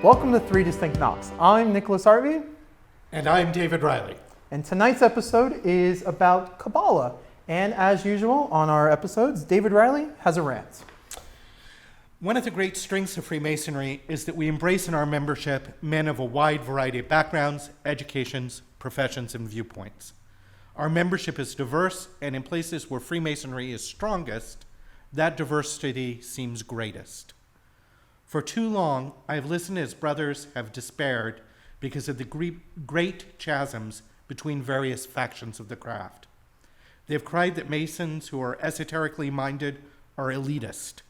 Welcome to Three Distinct Knocks. I'm Nicholas Harvey. And I'm David Riley. And tonight's episode is about Kabbalah. And as usual on our episodes, David Riley has a rant. One of the great strengths of Freemasonry is that we embrace in our membership men of a wide variety of backgrounds, educations, professions, and viewpoints. Our membership is diverse, and in places where Freemasonry is strongest, that diversity seems greatest. For too long, I have listened as brothers have despaired because of the great chasms between various factions of the craft. They have cried that Masons who are esoterically minded are elitist.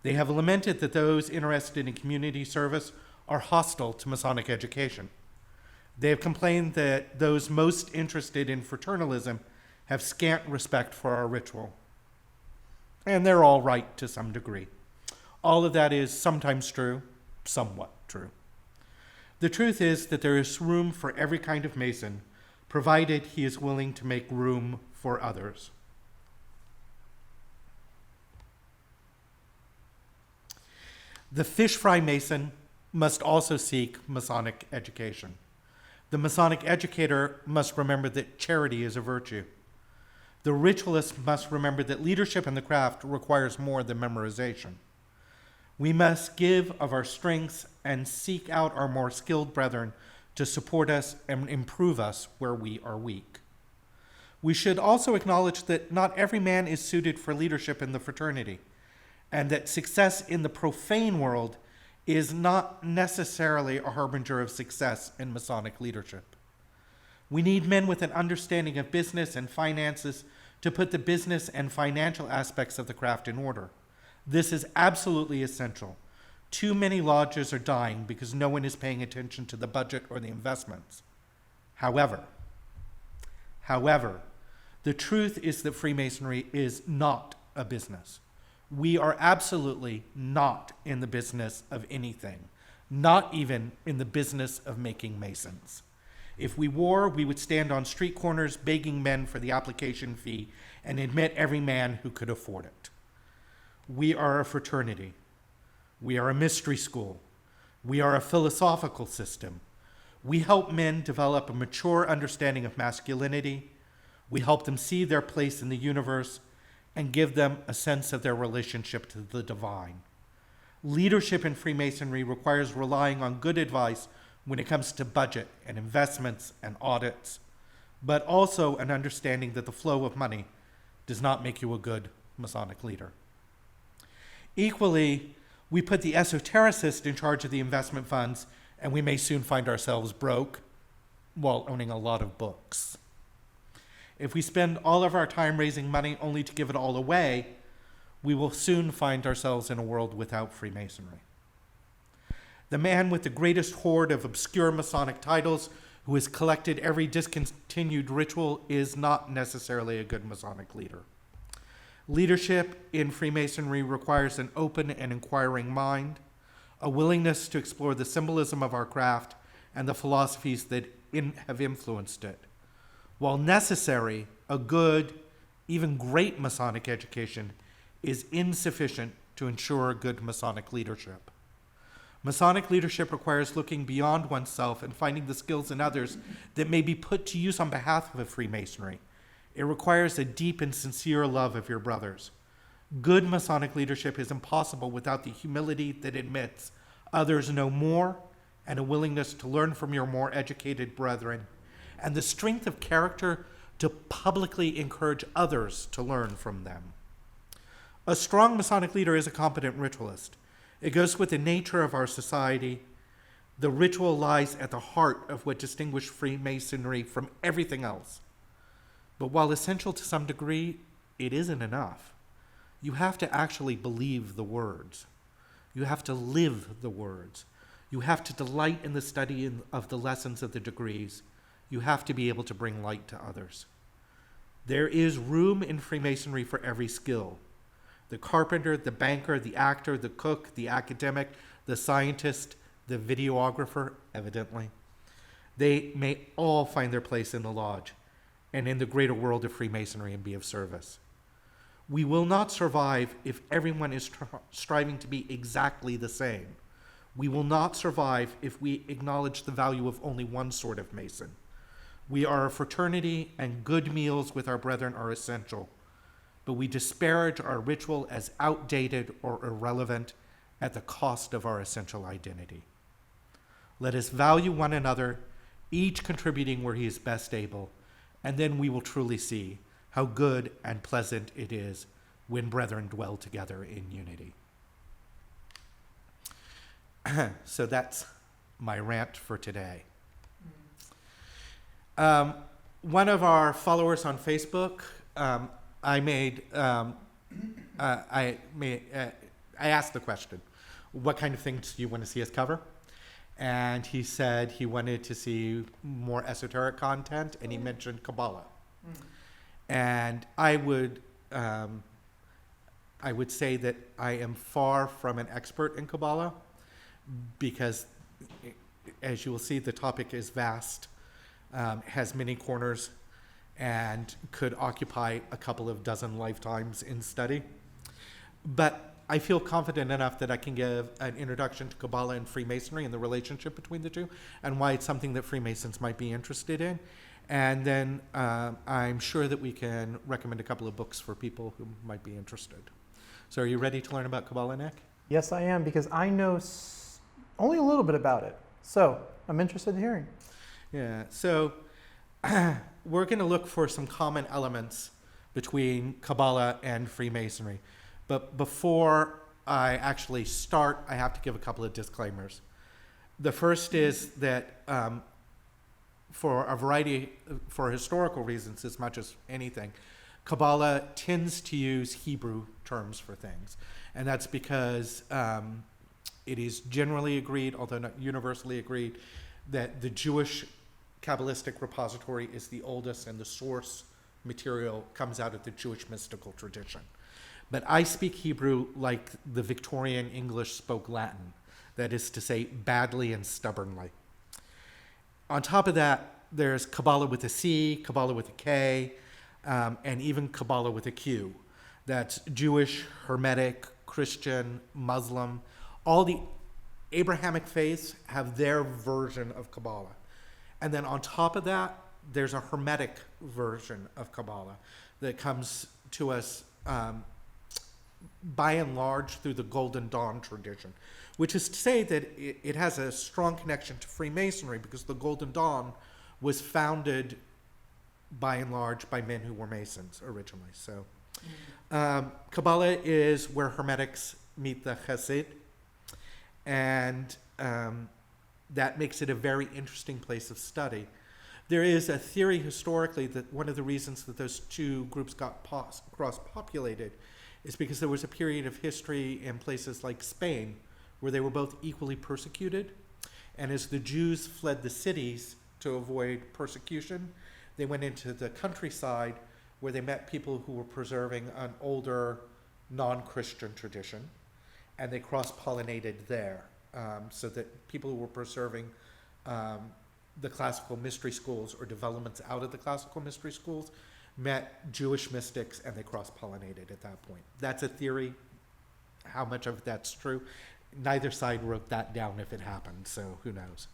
They have lamented that those interested in community service are hostile to Masonic education. They have complained that those most interested in fraternalism have scant respect for our ritual. And they're all right to some degree. All of that is sometimes true, somewhat true. The truth is that there is room for every kind of Mason, provided he is willing to make room for others. The fish fry Mason must also seek Masonic education. The Masonic educator must remember that charity is a virtue. The ritualist must remember that leadership in the craft requires more than memorization. We must give of our strengths and seek out our more skilled brethren to support us and improve us where we are weak. We should also acknowledge that not every man is suited for leadership in the fraternity, and that success in the profane world is not necessarily a harbinger of success in Masonic leadership. We need men with an understanding of business and finances to put the business and financial aspects of the craft in order. This is absolutely essential. Too many lodges are dying because no one is paying attention to the budget or the investments. However, the truth is that Freemasonry is not a business. We are absolutely not in the business of anything, not even in the business of making Masons. If we were, we would stand on street corners begging men for the application fee and admit every man who could afford it. We are a fraternity. We are a mystery school. We are a philosophical system. We help men develop a mature understanding of masculinity. We help them see their place in the universe and give them a sense of their relationship to the divine. Leadership in Freemasonry requires relying on good advice when it comes to budget and investments and audits, but also an understanding that the flow of money does not make you a good Masonic leader. Equally, we put the esotericist in charge of the investment funds, and we may soon find ourselves broke while owning a lot of books. If we spend all of our time raising money only to give it all away, we will soon find ourselves in a world without Freemasonry. The man with the greatest hoard of obscure Masonic titles who has collected every discontinued ritual is not necessarily a good Masonic leader. Leadership in Freemasonry requires an open and inquiring mind, a willingness to explore the symbolism of our craft and the philosophies that have influenced it. While necessary, a good, even great Masonic education is insufficient to ensure good Masonic leadership. Masonic leadership requires looking beyond oneself and finding the skills in others that may be put to use on behalf of Freemasonry. It requires a deep and sincere love of your brothers. Good Masonic leadership is impossible without the humility that admits others know more and a willingness to learn from your more educated brethren, and the strength of character to publicly encourage others to learn from them. A strong Masonic leader is a competent ritualist. It goes with the nature of our society. The ritual lies at the heart of what distinguishes Freemasonry from everything else. But while essential to some degree, it isn't enough. You have to actually believe the words. You have to live the words. You have to delight in the study of the lessons of the degrees. You have to be able to bring light to others. There is room in Freemasonry for every skill. The carpenter, the banker, the actor, the cook, the academic, the scientist, the videographer, evidently. They may all find their place in the lodge and in the greater world of Freemasonry and be of service. We will not survive if everyone is striving to be exactly the same. We will not survive if we acknowledge the value of only one sort of Mason. We are a fraternity, and good meals with our brethren are essential. But we disparage our ritual as outdated or irrelevant at the cost of our essential identity. Let us value one another, each contributing where he is best able, and then we will truly see how good and pleasant it is when brethren dwell together in unity. So that's my rant for today. One of our followers on Facebook, I asked the question, what kind of things do you want to see us cover? And he said he wanted to see more esoteric content, and he mentioned Kabbalah. And I would say that I am far from an expert in Kabbalah, because, as you will see, the topic is vast, has many corners, and could occupy a couple of dozen lifetimes in study. But I feel confident enough that I can give an introduction to Kabbalah and Freemasonry and the relationship between the two, and why it's something that Freemasons might be interested in. And then I'm sure that we can recommend a couple of books for people who might be interested. So are you ready to learn about Kabbalah, Nick? Yes, I am, because I know only a little bit about it. So I'm interested in hearing. Yeah, so we're going to look for some common elements between Kabbalah and Freemasonry. But before I actually start, I have to give a couple of disclaimers. The first is that for historical reasons as much as anything, Kabbalah tends to use Hebrew terms for things. And that's because it is generally agreed, although not universally agreed, that the Jewish Kabbalistic repository is the oldest, and the source material comes out of the Jewish mystical tradition. But I speak Hebrew like the Victorian English spoke Latin, that is to say, badly and stubbornly. On top of that, there's Kabbalah with a C, Kabbalah with a K, and even Kabbalah with a Q. That's Jewish, Hermetic, Christian, Muslim. All the Abrahamic faiths have their version of Kabbalah. And then on top of that, there's a Hermetic version of Kabbalah that comes to us by and large through the Golden Dawn tradition, which is to say that it has a strong connection to Freemasonry, because the Golden Dawn was founded by and large by men who were Masons originally. So Kabbalah is where Hermetics meet the Chassid, and that makes it a very interesting place of study. There is a theory historically that one of the reasons that those two groups got cross-populated is because there was a period of history in places like Spain where they were both equally persecuted. And as the Jews fled the cities to avoid persecution, they went into the countryside where they met people who were preserving an older non-Christian tradition, and they cross-pollinated there, so that people who were preserving the classical mystery schools or developments out of the classical mystery schools met Jewish mystics, and they cross-pollinated at that point. That's a theory. How much of that's true? Neither side wrote that down if it happened, so who knows.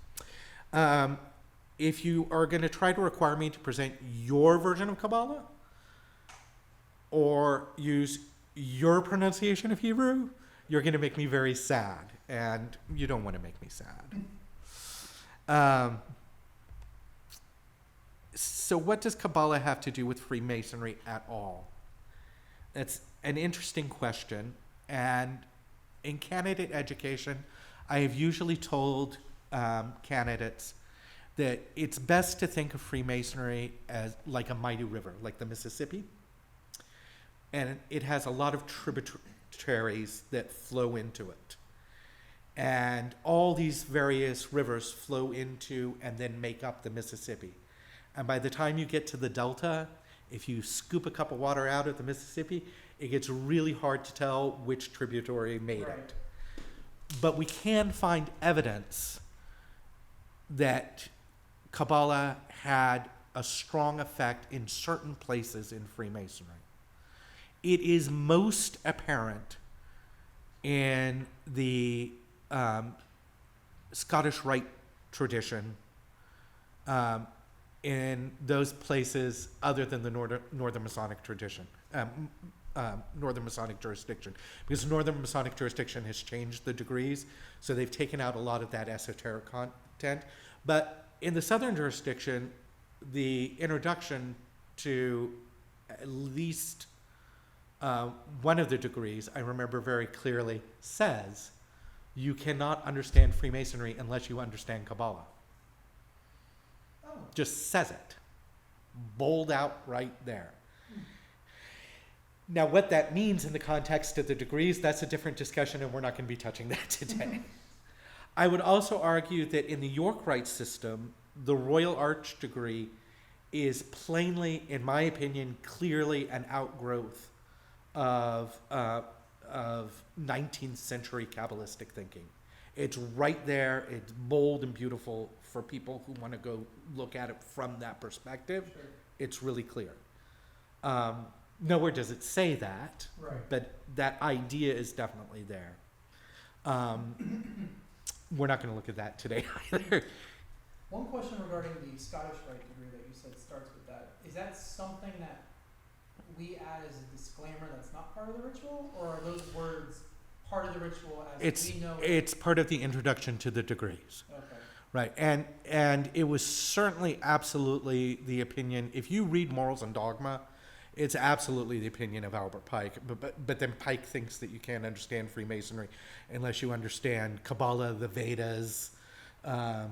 If you are going to try to require me to present your version of Kabbalah or use your pronunciation of Hebrew, you're going to make me very sad, and you don't want to make me sad. So what does Kabbalah have to do with Freemasonry at all? That's an interesting question, and in candidate education, I have usually told candidates that it's best to think of Freemasonry as like a mighty river, like the Mississippi, and it has a lot of tributaries that flow into it. And all these various rivers flow into and then make up the Mississippi. And by the time you get to the Delta, if you scoop a cup of water out of the Mississippi, it gets really hard to tell which tributary made it. But we can find evidence that Kabbalah had a strong effect in certain places in Freemasonry. It is most apparent in the Scottish Rite tradition in those places other than the Northern Masonic tradition, Northern Masonic jurisdiction. Because Northern Masonic jurisdiction has changed the degrees, so they've taken out a lot of that esoteric content. But in the Southern jurisdiction, the introduction to at least one of the degrees, I remember very clearly, says you cannot understand Freemasonry unless you understand Kabbalah. Oh. Just says it. Bold out right there. Now, what that means in the context of the degrees, that's a different discussion, and we're not going to be touching that today. I would also argue that in the York Rite system, the Royal Arch degree is plainly, in my opinion, clearly an outgrowth of 19th century Kabbalistic thinking. It's right there. It's bold and beautiful for people who want to go look at it from that perspective. Sure. It's really clear. Nowhere does it say that, Right. but that idea is definitely there. We're not going to look at that today either. One question regarding the Scottish Rite degree that you said starts with that. Is that something that we add as a disclaimer that's not part of the ritual, or are those words part of the ritual as we know it? It's part of the introduction to the degrees. Okay. Right, and it was certainly absolutely the opinion, if you read Morals and Dogma, it's absolutely the opinion of Albert Pike, but then Pike thinks that you can't understand Freemasonry unless you understand Kabbalah, the Vedas. There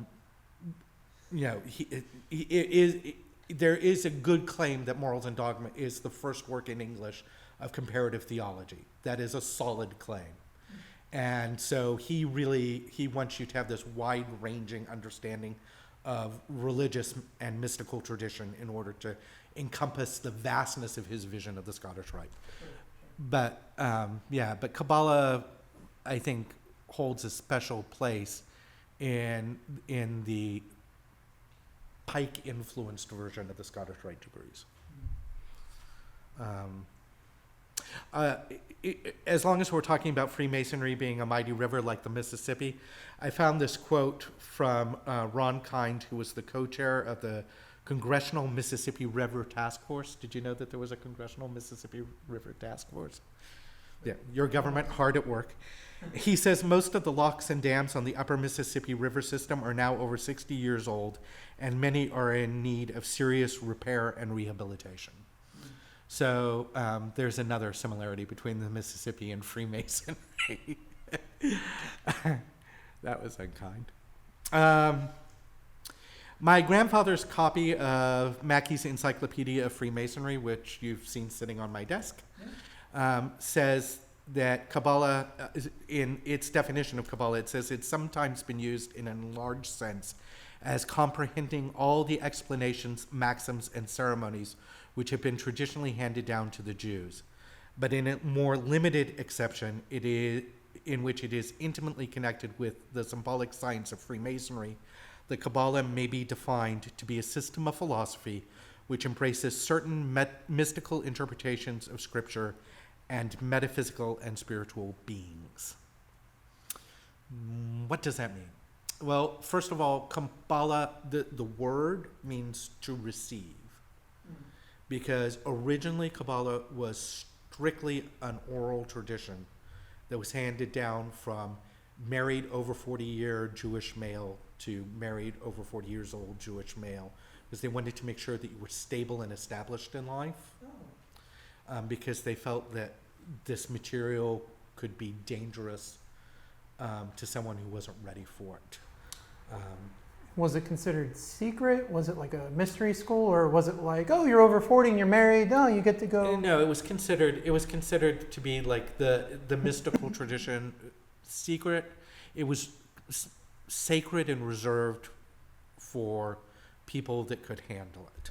is a good claim that Morals and Dogma is the first work in English of comparative theology. That is a solid claim. And so he wants you to have this wide-ranging understanding of religious and mystical tradition in order to encompass the vastness of his vision of the Scottish Rite. But Kabbalah, I think, holds a special place in the Pike-influenced version of the Scottish Rite degrees. As long as we're talking about Freemasonry being a mighty river like the Mississippi, I found this quote from Ron Kind, who was the co-chair of the Congressional Mississippi River Task Force. Did you know that there was a Congressional Mississippi River Task Force? Yeah, your government hard at work. He says most of the locks and dams on the upper Mississippi River system are now over 60 years old, and many are in need of serious repair and rehabilitation. So there's another similarity between the Mississippi and Freemasonry. That was unkind. My grandfather's copy of Mackey's Encyclopedia of Freemasonry, which you've seen sitting on my desk, says that Kabbalah, in its definition of Kabbalah, it says it's sometimes been used in an enlarged sense as comprehending all the explanations, maxims, and ceremonies which have been traditionally handed down to the Jews. But in a more limited exception, it is in which it is intimately connected with the symbolic science of Freemasonry, the Kabbalah may be defined to be a system of philosophy which embraces certain mystical interpretations of Scripture and metaphysical and spiritual beings. What does that mean? Well, first of all, Kabbalah, the word means to receive. Because originally Kabbalah was strictly an oral tradition that was handed down from married over 40-year Jewish male to married over 40 years old Jewish male, because they wanted to make sure that you were stable and established in life, because they felt that this material could be dangerous to someone who wasn't ready for it. Was it considered secret? Was it like a mystery school, or was it like, oh, you're over 40 and you're married, no, you get to go? No, it was considered to be like the mystical tradition, secret. It was sacred and reserved for people that could handle it.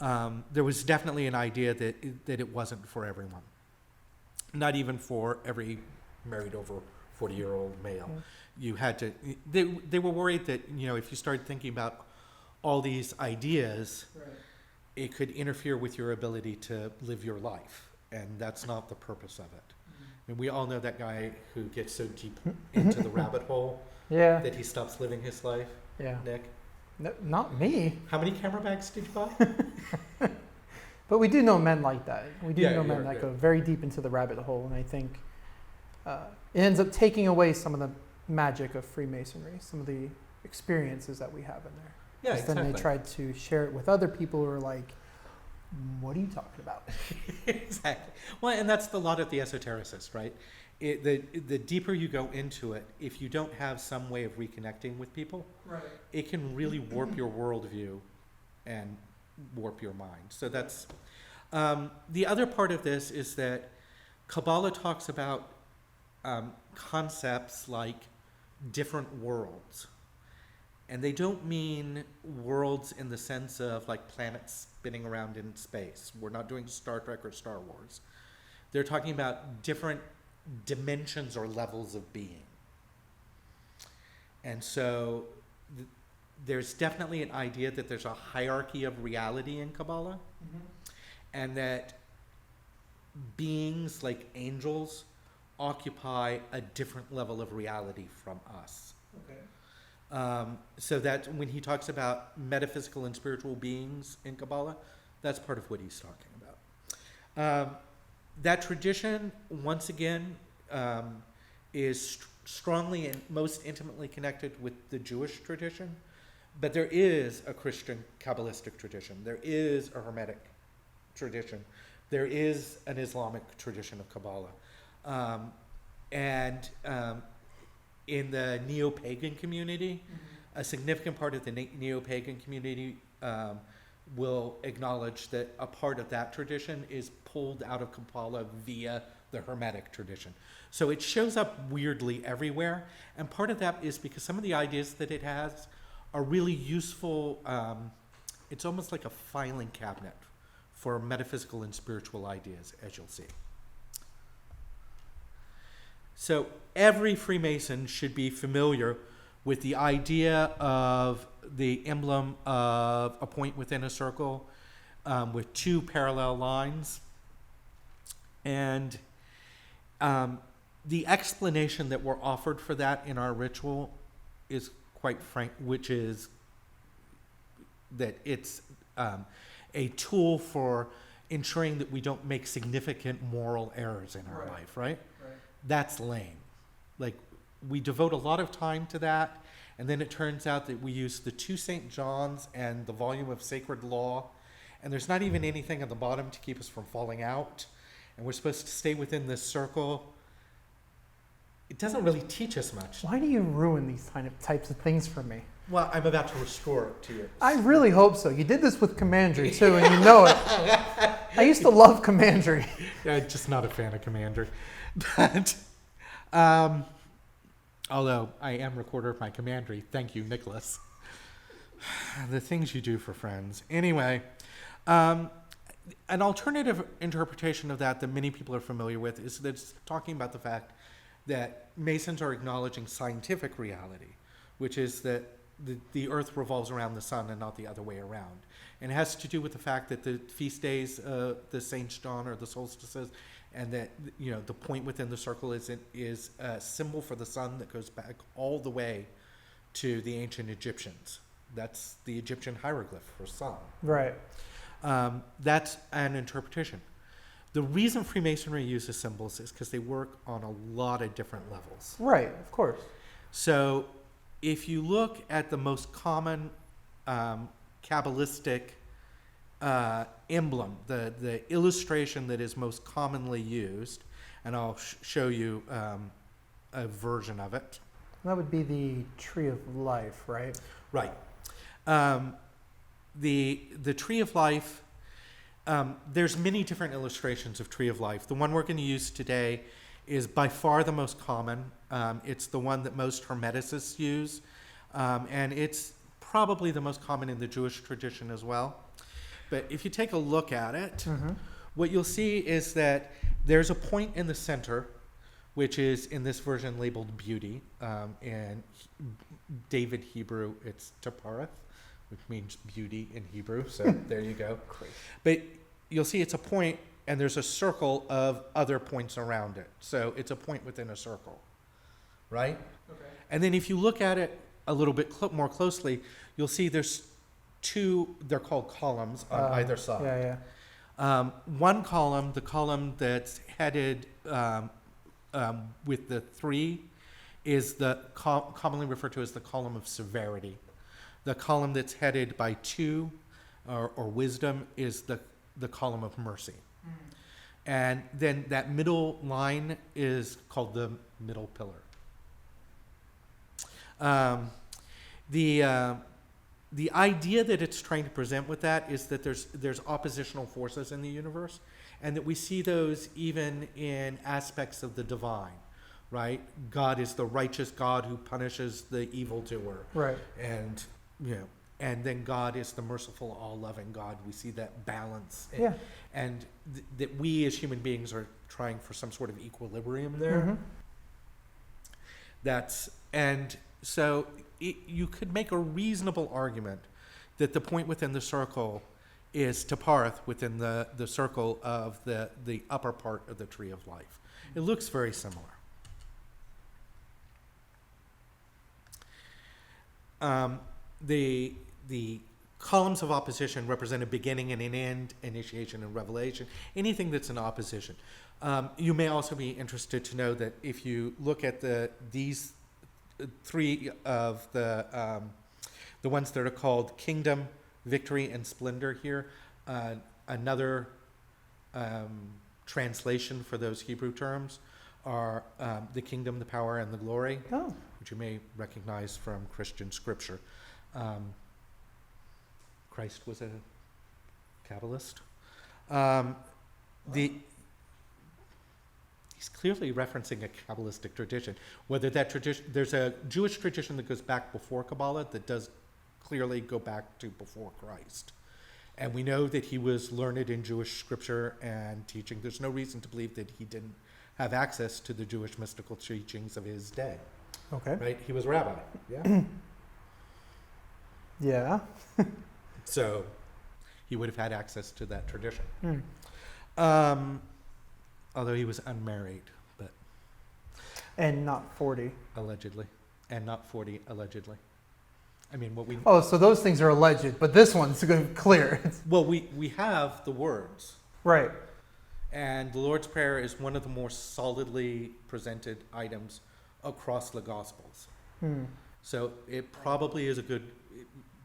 Okay. There was definitely an idea that it wasn't for everyone, not even for every married over 40-year-old male. Yeah. You had to. They were worried that, if you started thinking about all these ideas, right, it could interfere with your ability to live your life, and that's not the purpose of it. Mm-hmm. And we all know that guy who gets so deep into the rabbit hole Yeah. that he stops living his life, Yeah. Nick? Not me. How many camera bags did you buy? But we do know men like that. We do Yeah, know yeah, men that yeah. go very deep into the rabbit hole, and I think it ends up taking away some of the magic of Freemasonry, some of the experiences that we have in there. Yeah, 'Cause then exactly. they tried to share it with other people who are like, what are you talking about? Exactly. Well, and that's the lot of the esotericist, right? The deeper you go into it, if you don't have some way of reconnecting with people, Right. it can really warp your worldview and warp your mind. So that's the other part of this is that Kabbalah talks about concepts like different worlds. And they don't mean worlds in the sense of like planets spinning around in space. We're not doing Star Trek or Star Wars. They're talking about different dimensions or levels of being. And so there's definitely an idea that there's a hierarchy of reality in Kabbalah, and that beings like angels occupy a different level of reality from us. Okay. So that when he talks about metaphysical and spiritual beings in Kabbalah, that's part of what he's talking about. That tradition, once again, is strongly and most intimately connected with the Jewish tradition, but there is a Christian Kabbalistic tradition. There is a Hermetic tradition. There is an Islamic tradition of Kabbalah. In the neo-pagan community, a significant part of the neo-pagan community will acknowledge that a part of that tradition is pulled out of Kabbalah via the Hermetic tradition. So it shows up weirdly everywhere, and part of that is because some of the ideas that it has are really useful. It's almost like a filing cabinet for metaphysical and spiritual ideas, as you'll see. So every Freemason should be familiar with the idea of the emblem of a point within a circle with two parallel lines. And the explanation that we're offered for that in our ritual is quite frank, which is that it's a tool for ensuring that we don't make significant moral errors in our Right. life, right? Right. That's lame. Like, we devote a lot of time to that, and then it turns out that we use the two St. John's and the volume of Sacred Law, and there's not even anything at the bottom to keep us from falling out, and we're supposed to stay within this circle. It doesn't really teach us much. Why do you ruin these types of things for me? Well, I'm about to restore it to you. I really hope so. You did this with Commandery too, and you know it. I used to love Commandery. Yeah, just not a fan of Commander. But, although I am recorder of my Commandery. Thank you, Nicholas. The things you do for friends. Anyway, an alternative interpretation of that many people are familiar with is that it's talking about the fact that Masons are acknowledging scientific reality, which is that the earth revolves around the sun and not the other way around. And it has to do with the fact that the feast days, the St. John or the solstices, and that, you know, the point within the circle is a symbol for the sun that goes back all the way to the ancient Egyptians. That's the Egyptian hieroglyph for sun. Right. That's an interpretation. The reason Freemasonry uses symbols is because they work on a lot of different levels. Right, of course. So if you look at the most common Kabbalistic emblem, the illustration that is most commonly used, and I'll show you a version of it. That would be the Tree of Life, right? Right. The Tree of Life, there's many different illustrations of Tree of Life. The one we're going to use today is by far the most common. It's the one that most Hermeticists use, and it's probably the most common in the Jewish tradition as well. But if you take a look at it, what you'll see is that there's a point in the center, which is in this version labeled beauty. In David Hebrew, it's Tapareth, which means beauty in Hebrew. So there you go. But you'll see it's a point, and there's a circle of other points around it. So it's a point within a circle. right? Okay. And then if you look at it a little bit more closely, you'll see there's two, they're called columns on either side. Yeah, One column, the column that's headed with the 3, is the commonly referred to as the column of severity. The column that's headed by 2, or wisdom, is the column of mercy. Mm. And then that middle line is called the middle pillar. The idea that it's trying to present with that is that there's oppositional forces in the universe, and that we see those even in aspects of the divine, right? God is the righteous God who punishes the evildoer, right. and and then God is the merciful, all-loving God. We see that balance, Yeah. and that we as human beings are trying for some sort of equilibrium there. Mm-hmm. So you could make a reasonable argument that the point within the circle is Taparth within the circle of the upper part of the tree of life. It looks very similar. The columns of opposition represent a beginning and an end, initiation and revelation, anything that's in opposition. You may also be interested to know that if you look at these 3 of the ones that are called kingdom, victory, and splendor here, another translation for those Hebrew terms are the kingdom, the power, and the glory, Oh, which you may recognize from Christian scripture. Christ was a Kabbalist. He's clearly referencing a Kabbalistic tradition. Whether that tradition, there's a Jewish tradition that goes back before Kabbalah that does clearly go back to before Christ. And we know that he was learned in Jewish scripture and teaching. There's no reason to believe that he didn't have access to the Jewish mystical teachings of his day, okay. right? He was a rabbi, yeah? Yeah. So he would have had access to that tradition. Hmm. Although he was unmarried, but And not 40. allegedly, and not 40 allegedly. I mean, what we Oh, so those things are alleged, but this one's clear. well, we have the words, Right. and the Lord's Prayer is one of the more solidly presented items across the Gospels. Hmm. So it probably is a good,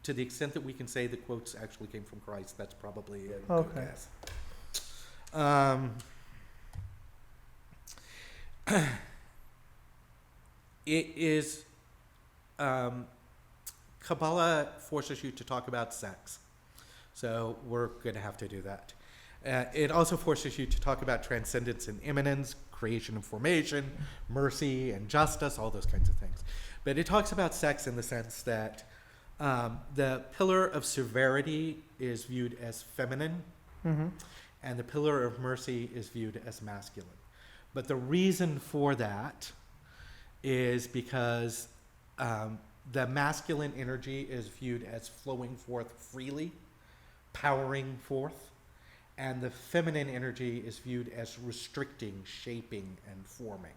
to the extent that we can say the quotes actually came from Christ. That's probably a good Okay. guess. It is, Kabbalah forces you to talk about sex. So we're going to have to do that. It also forces you to talk about transcendence and immanence, creation and formation, mercy and justice, all those kinds of things. But it talks about sex in the sense that the pillar of severity is viewed as feminine, Mm-hmm. and the pillar of mercy is viewed as masculine. But the reason for that is because the masculine energy is viewed as flowing forth freely, powering forth, and the feminine energy is viewed as restricting, shaping, and forming.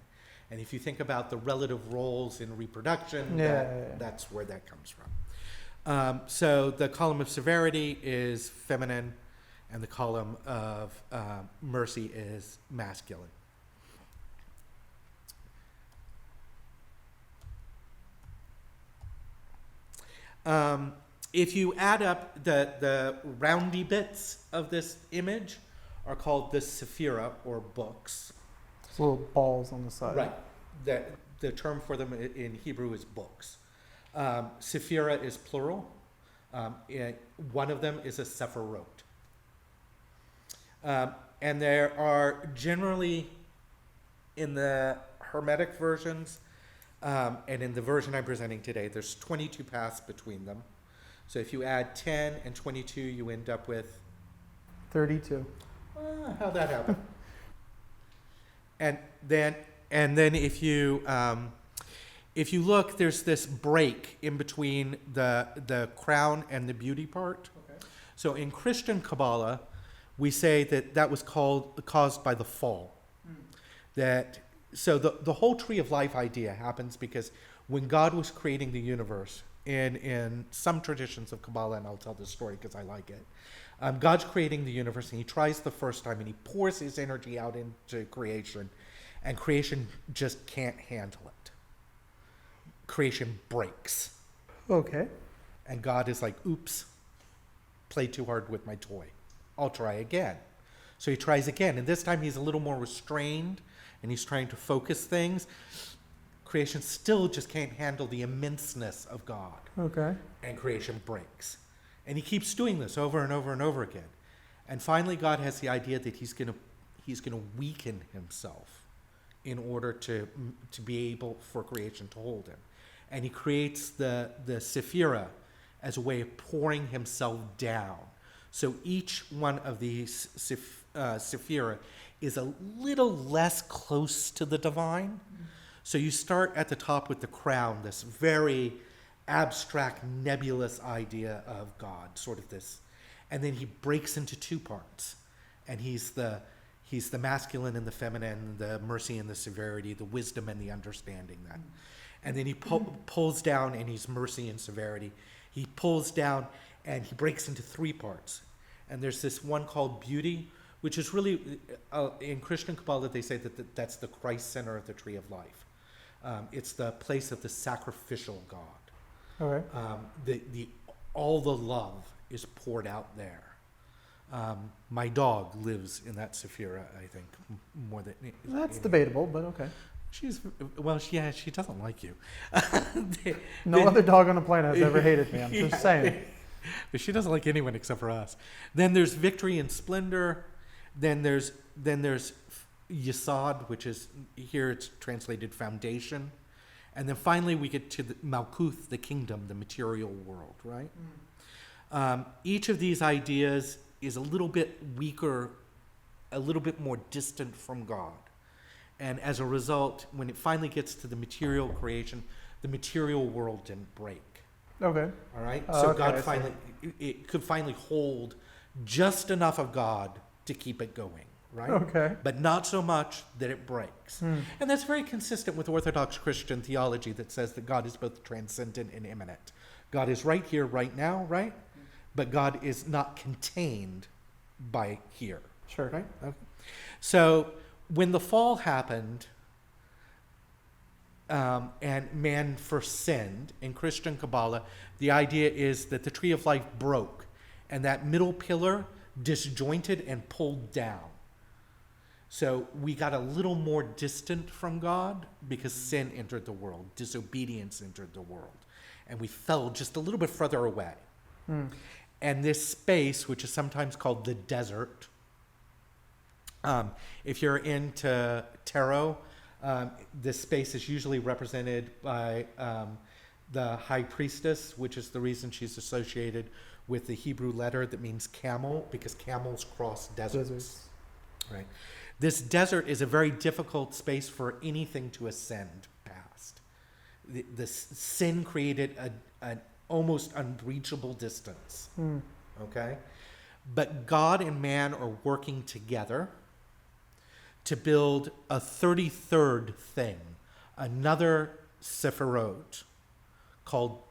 And if you think about the relative roles in reproduction, Yeah. that's where that comes from. So the column of severity is feminine, and the column of mercy is masculine. If you add up the roundy bits of this image, are called the sephira, or books. It's little balls on the side. Right. The term for them in Hebrew is books. Sephira is plural. One of them is a sephirot. And there are generally, in the Hermetic versions, and in the version I'm presenting today, there's 22 paths between them. So if you add 10 and 22, you end up with 32. how'd that happen? and then if you look, there's this break in between the crown and the beauty part. Okay. So in Christian Kabbalah, we say that was caused by the fall. Mm. That So the whole tree of life idea happens because when God was creating the universe, in some traditions of Kabbalah, and I'll tell this story because I like it, God's creating the universe, and he tries the first time, and he pours his energy out into creation, and creation just can't handle it. Creation breaks. Okay. And God is like, oops, played too hard with my toy. I'll try again. So he tries again, and this time he's a little more restrained, and he's trying to focus things. Creation still just can't handle the immenseness of God. Okay. And creation breaks. And he keeps doing this over and over and over again. And finally God has the idea that he's going to weaken himself in order to be able for creation to hold him. And he creates the Sephira as a way of pouring himself down. So each one of these Sephira is a little less close to the divine. So you start at the top with the crown, this very abstract, nebulous idea of God, sort of this. And then he breaks into two parts. And he's the masculine and the feminine, the mercy and the severity, the wisdom and the understanding then. And then he pulls down, and he's mercy and severity. He pulls down, and he breaks into three parts. And there's this one called beauty, which is really, in Christian Kabbalah, they say that that's the Christ center of the tree of life. It's the place of the sacrificial God. Okay. All the love is poured out there. My dog lives in that Sephira, I think, more than... That's debatable, but okay. She doesn't like you. No other dog on the planet has ever hated me, I'm just saying. But she doesn't like anyone except for us. Then there's victory and splendor. Then there's Yesod, which is, here it's translated foundation. And then finally we get to the Malkuth, the kingdom, the material world, right? Each of these ideas is a little bit weaker, a little bit more distant from God. And as a result, when it finally gets to the material creation, the material world didn't break. Okay. All right? So okay, God it could finally hold just enough of God to keep it going, right? Okay. But not so much that it breaks. And that's very consistent with Orthodox Christian theology that says that God is both transcendent and immanent. God is right here, right now, right? But God is not contained by here. Sure. Right? Okay. So when the fall happened, and man first sinned, in Christian Kabbalah, the idea is that the tree of life broke, and that middle pillar disjointed and pulled down. So we got a little more distant from God because sin entered the world, disobedience entered the world, and we fell just a little bit further away. And this space, which is sometimes called the desert, if you're into tarot, this space is usually represented by the high priestess, which is the reason she's associated with the Hebrew letter that means camel, because camels cross deserts. Right. This desert is a very difficult space for anything to ascend past. The sin created an almost unreachable distance. Okay? But God and man are working together to build a 33rd thing, another Sephirot called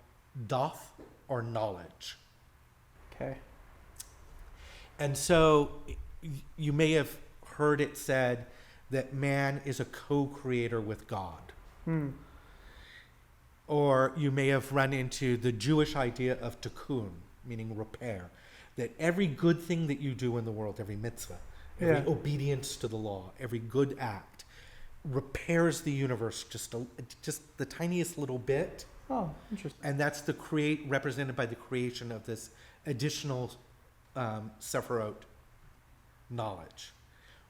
Doth, or knowledge. Okay. And so you may have heard it said that man is a co-creator with God. Or you may have run into the Jewish idea of tikkun, meaning repair, that every good thing that you do in the world, every mitzvah, every obedience to the law, every good act, repairs the universe just the tiniest little bit. Oh, interesting. And that's represented by the creation of this additional Sephirot knowledge,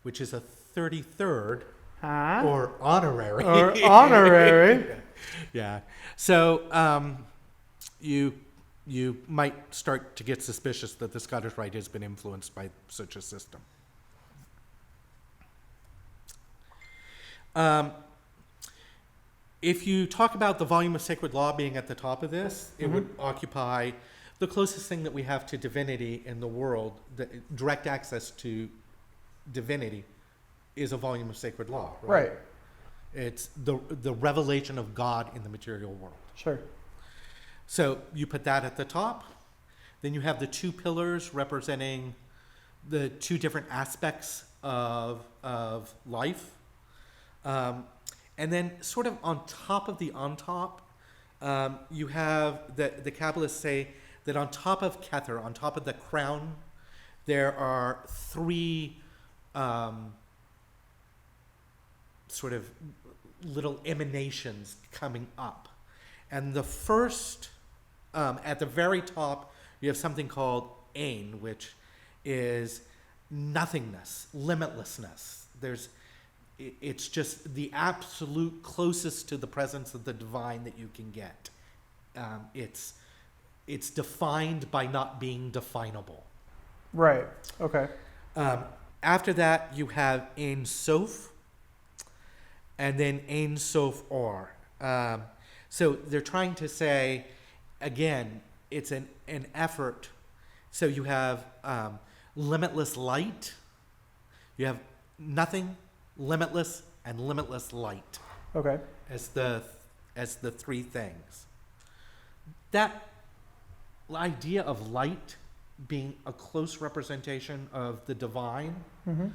which is a 33rd or honorary. Or honorary. Yeah. So you might start to get suspicious that the Scottish Rite has been influenced by such a system. If you talk about the volume of sacred law being at the top of this, it would occupy the closest thing that we have to divinity in the world, the direct access to divinity, is a volume of sacred law. Right. It's the revelation of God in the material world. Sure. So you put that at the top. Then you have the two pillars representing the two different aspects of life. And then sort of on top of the on top, you have the Kabbalists say that on top of Kether, on top of the crown, there are three sort of little emanations coming up. And the first, at the very top, you have something called Ein, which is nothingness, limitlessness. It's just the absolute closest to the presence of the divine that you can get. It's defined by not being definable. Right. Okay. After that, you have Ein Sof, and then Ein Sof Or. So they're trying to say, again, it's an effort. So you have limitless light, you have nothing, limitless, and limitless light. Okay. As the three things. That idea of light being a close representation of the divine, Mm-hmm.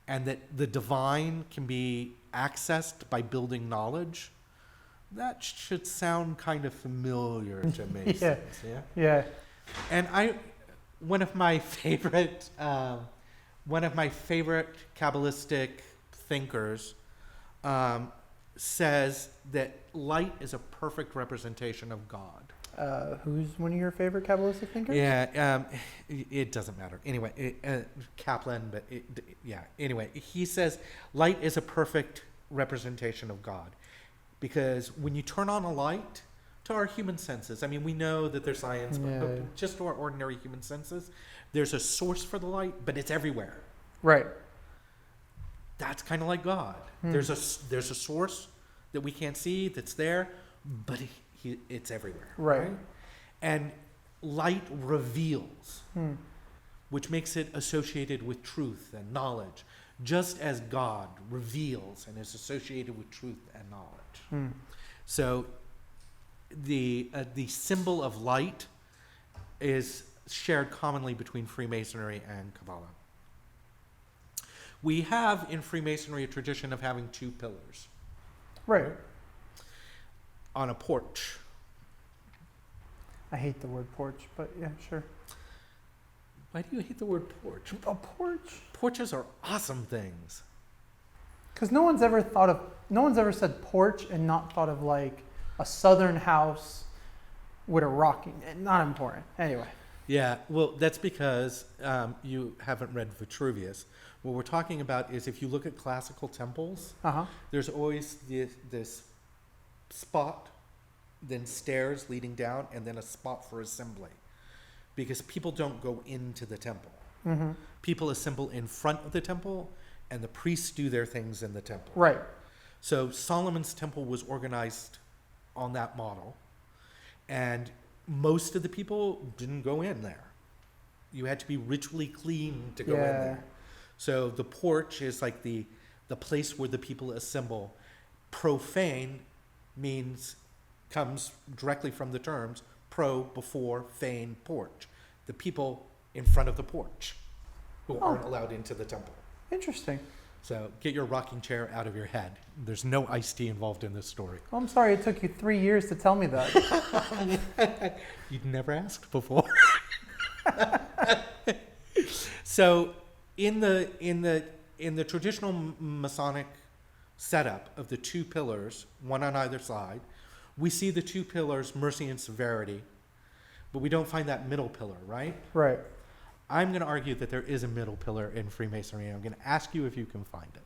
and that the divine can be accessed by building knowledge, that should sound kind of familiar to me. Yeah. Yeah. Yeah. And one of my favorite Kabbalistic thinkers says that light is a perfect representation of God. Who's one of your favorite Kabbalistic thinkers? Yeah, it doesn't matter. Anyway, Kaplan, but yeah. Anyway, he says light is a perfect representation of God, because when you turn on a light, to our human senses, I mean, we know that there's science, Yeah. but just to our ordinary human senses, there's a source for the light, but it's everywhere. Right. That's kind of like God. There's a source that we can't see that's there, but it's everywhere. Right. And light reveals, Hmm. which makes it associated with truth and knowledge, just as God reveals and is associated with truth and knowledge. Hmm. So the symbol of light is shared commonly between Freemasonry and Kabbalah. We have in Freemasonry a tradition of having two pillars Right. on a porch. I hate the word porch, but yeah, sure. Why do you hate the word porch? A porch? Porches are awesome things. Because no one's ever said porch and not thought of like a southern house with a rocking. Not important. Anyway. Yeah, well, that's because you haven't read Vitruvius. What we're talking about is if you look at classical temples, Uh-huh. there's always this spot, then stairs leading down, and then a spot for assembly. Because people don't go into the temple. Mm-hmm. People assemble in front of the temple, and the priests do their things in the temple. Right. So Solomon's temple was organized on that model, and most of the people didn't go in there. You had to be ritually clean to go in Yeah. there. So the porch is like the place where the people assemble. Profane comes directly from the terms pro, before, fane, porch. The people in front of the porch who aren't allowed into the temple. Interesting. So get your rocking chair out of your head. There's no iced tea involved in this story. Well, I'm sorry it took you 3 years to tell me that. You'd never asked before. So in the traditional Masonic setup of the two pillars, one on either side, we see the two pillars, mercy and severity, but we don't find that middle pillar, right? Right. I'm going to argue that there is a middle pillar in Freemasonry, and I'm going to ask you if you can find it.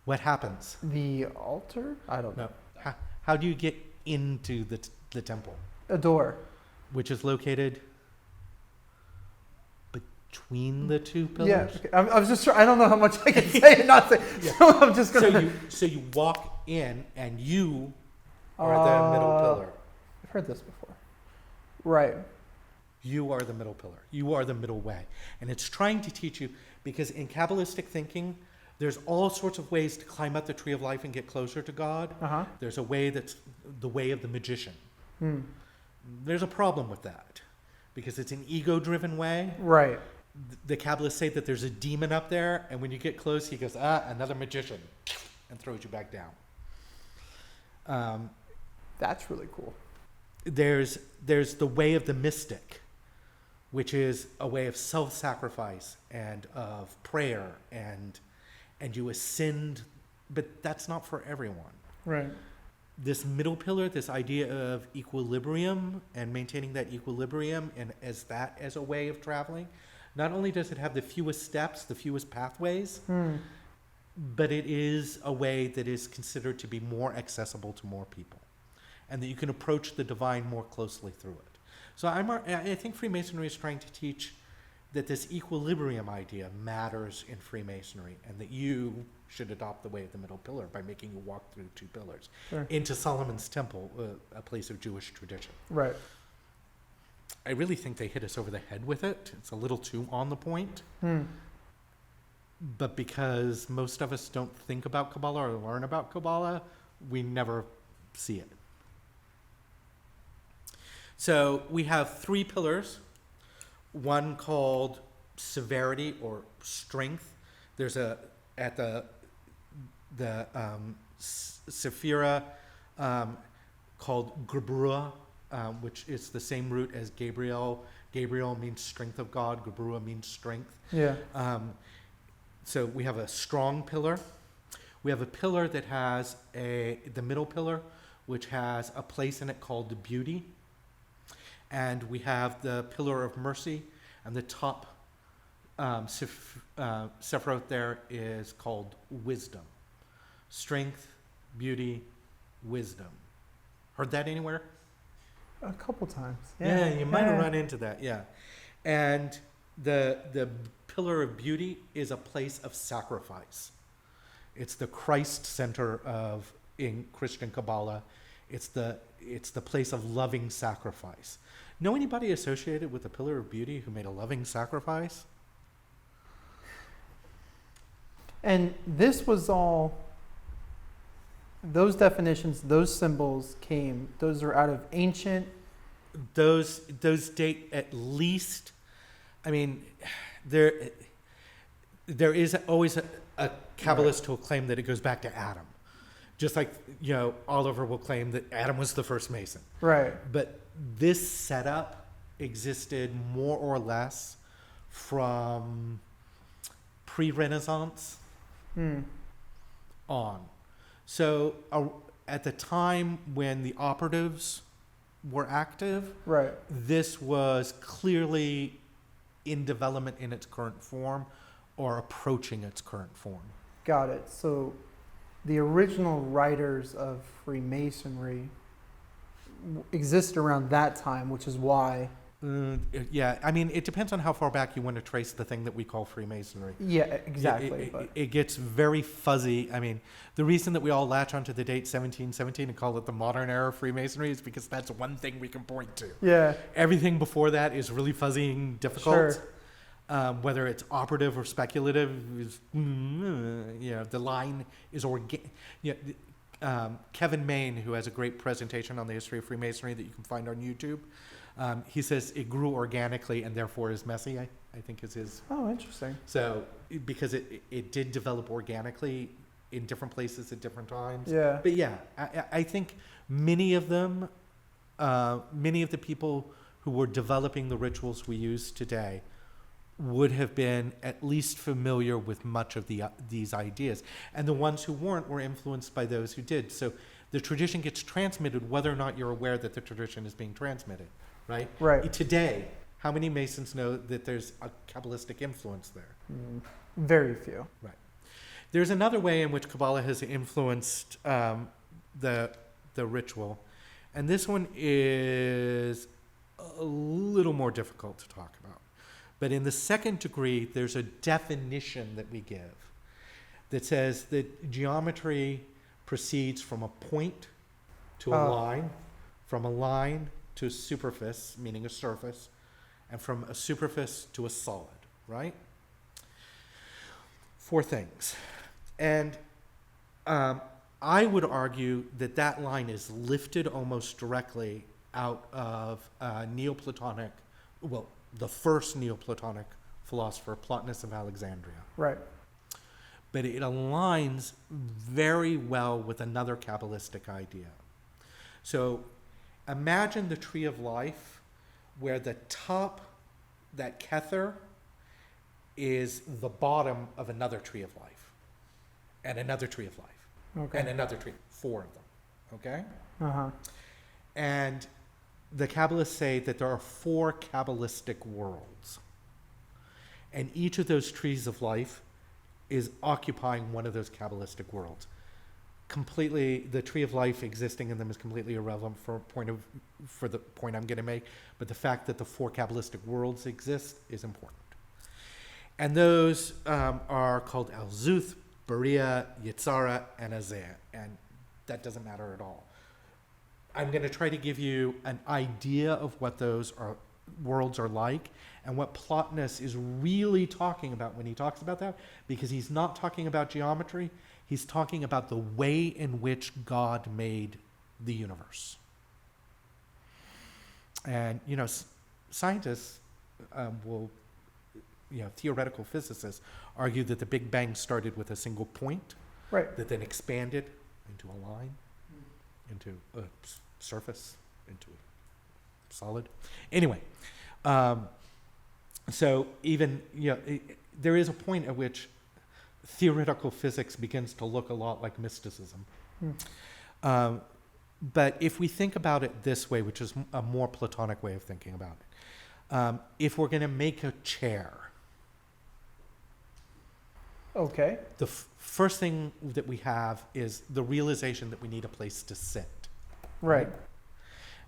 What happens? The altar? I don't know. No. How do you get into the temple, A door. which is located between the two pillars? Yeah. Okay. I was just trying. I don't know how much I can say and not say. So I'm just gonna. So you walk in, and you are the middle pillar. I've heard this before. Right. You are the middle pillar. You are the middle way. And it's trying to teach you, because in Kabbalistic thinking, There's all sorts of ways to climb up the tree of life and get closer to God. Uh-huh. There's a way that's the way of the magician. Hmm. There's a problem with that because it's an ego-driven way. Right. The Kabbalists say that there's a demon up there, and when you get close, he goes, another magician, and throws you back down. That's really cool. There's the way of the mystic, which is a way of self-sacrifice and of prayer, and you ascend, but that's not for everyone. Right. This middle pillar, this idea of equilibrium and maintaining that equilibrium and as a way of traveling, not only does it have the fewest steps, the fewest pathways, but it is a way that is considered to be more accessible to more people, and that you can approach the divine more closely through it. So I think Freemasonry is trying to teach that this equilibrium idea matters in Freemasonry, and that you should adopt the way of the middle pillar by making you walk through two pillars into Solomon's Temple, a place of Jewish tradition. Right. I really think they hit us over the head with it. It's a little too on the point. But because most of us don't think about Kabbalah or learn about Kabbalah, we never see it. So we have three pillars. One called severity or strength. There's at the Sephira called Gebrua, which is the same root as Gabriel. Gabriel means strength of God. Gebrua means strength. Yeah. So we have a strong pillar. We have a pillar that has the middle pillar, which has a place in it called the beauty. And we have the pillar of mercy, and the top Sephiroth there is called wisdom. Strength, beauty, wisdom. Heard that anywhere? A couple times. Yeah, you might have run into that, yeah. And the pillar of beauty is a place of sacrifice. It's the Christ center in Christian Kabbalah. It's the place of loving sacrifice. Know anybody associated with the pillar of beauty who made a loving sacrifice? And this was all, those definitions, those symbols those are out of ancient. Those date at least, I mean, there is always a Kabbalist who will claim that it goes back to Adam. Just like, Oliver will claim that Adam was the first Mason. Right. But this setup existed more or less from pre-Renaissance on. So at the time when the operatives were active, right, this was clearly in development in its current form or approaching its current form. Got it. So the original writers of Freemasonry exist around that time, which is why. Yeah, I mean, it depends on how far back you want to trace the thing that we call Freemasonry. Yeah, exactly. It gets very fuzzy. I mean, the reason that we all latch onto the date 1717 and call it the modern era of Freemasonry is because that's one thing we can point to. Yeah. Everything before that is really fuzzy and difficult. Sure. Whether it's operative or speculative, is, the line is Kevin Main, who has a great presentation on the history of Freemasonry that you can find on YouTube, he says it grew organically and therefore is messy, I think is his. Oh, interesting. So, because it did develop organically in different places at different times. Yeah. But yeah, I think many of them, many of the people who were developing the rituals we use today would have been at least familiar with much of these ideas. And the ones who weren't were influenced by those who did. So the tradition gets transmitted whether or not you're aware that the tradition is being transmitted, right? Right. Today, how many Masons know that there's a Kabbalistic influence there? Very few. Right. There's another way in which Kabbalah has influenced the ritual, and this one is a little more difficult to talk about. But in the second degree, there's a definition that we give that says that geometry proceeds from a point to a line, from a line to a superficie, meaning a surface, and from a superficie to a solid, right? 4 things. And I would argue that that line is lifted almost directly out of Neoplatonic, well, the first Neoplatonic philosopher, Plotinus of Alexandria. Right. But it aligns very well with another Kabbalistic idea. So imagine the tree of life where the top, that kether, is the bottom of another tree of life, and another tree of life, Okay. and another tree, 4 of them, okay? Uh-huh. And the Kabbalists say that there are 4 Kabbalistic worlds. And each of those trees of life is occupying one of those Kabbalistic worlds. Completely, the tree of life existing in them is completely irrelevant for the point I'm going to make, but the fact that the 4 Kabbalistic worlds exist is important. And those are called El-Zuth, Beria, Yitzhara, and Azeh, and that doesn't matter at all. I'm going to try to give you an idea of what those worlds are like and what Plotinus is really talking about when he talks about that, because he's not talking about geometry, he's talking about the way in which God made the universe. And, scientists theoretical physicists argue that the Big Bang started with a single point Right. that then expanded into a line, into a surface, into a solid. Anyway, so even, there is a point at which theoretical physics begins to look a lot like mysticism. But if we think about it this way, which is a more Platonic way of thinking about it, if we're going to make a chair, Okay. the first thing that we have is the realization that we need a place to sit. Right.